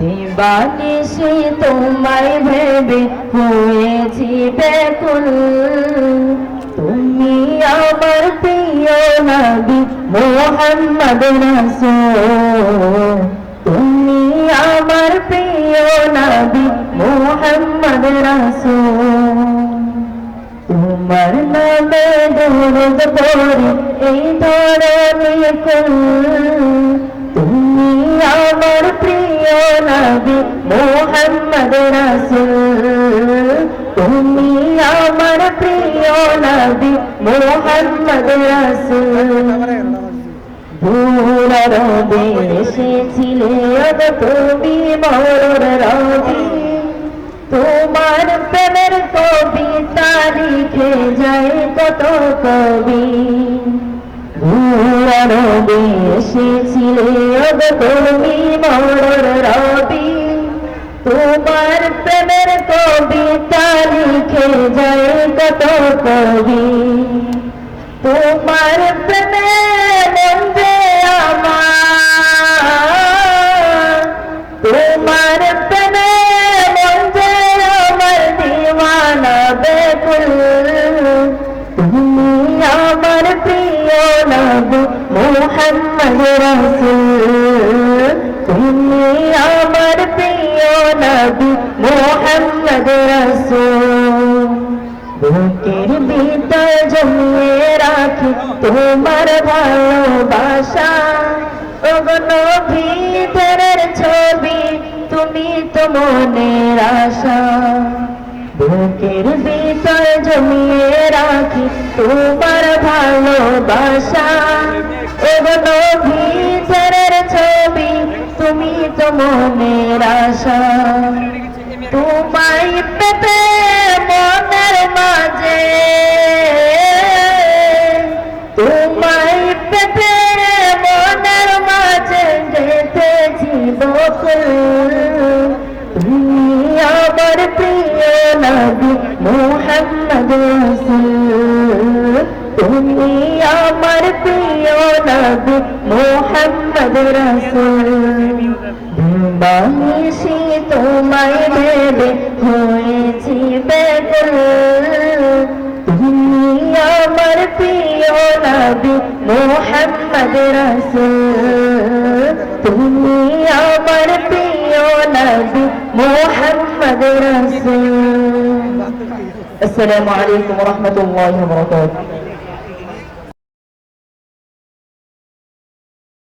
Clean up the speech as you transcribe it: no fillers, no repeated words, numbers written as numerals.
দিবানিশি তোমায় ভেবে হয়েছি ব্যাকুল, তুমি আমার প্রিয় নবী মুহাম্মদ রাসূল, তুমি আমার প্রিয় নবী মুহাম্মদ রাসূল। তোমার নামে দরুদ পড়ি এই ধরণী কুল, তুমি আমার প্রিয় নবী মুহাম্মদ রাসূল, তুমি আমার প্রিয় নবী মুহাম্মদ রাসূল। দূর রবে এসেছিলে তুমি মোর রবি, তোমার প্রেমের কবিতা লিখে যায় কত কবি। দূর রবে এসেছিলে তুমি মোর রবি, তোমার প্রেমের কবিতা লিখে যায় কত কবি। তোমার প্রেমে মন যে আমার, তোমার প্রেমে মন যে আমার দিওয়ানা বেকুল, তুমি আমার প্রিয় নবী মুহাম্মদ রাসূল, তুমি আমার প্রিয় নবী মুহাম্মদ রাসূল। বুকের ভিতর জমিয়ে রাখি তোমার ভালোবাসা, ওগো নবী প্রেমের ছবি তুমি তো মনের আশা। বুকের ভিতর জমিয়ে রাখি তোমার ভালোবাসা, ওগো নবী প্রেমের ছবি তুমি তো মনের আশা। তোমায় পেতে মনের মাঝে, তোমায় পেতে মনের মাঝে গেঁথেছি বকুল, তুমি আমার প্রিয় নবী মুহাম্মদ রাসূল, তুমি আমার প্রিয় নবী মুহাম্মদ রাসূল। দিবানিশি তোমায় ভেবে হয়েছি ব্যাকুল, তুমি আমার প্রিয় নবী মুহাম্মদ রাসূল, তুমি আমার প্রিয় নবী মুহাম্মদ রাসূল। আসসালামু আলাইকুম ওয়া রাহমাতুল্লাহি ওয়া বারাকাতুহু।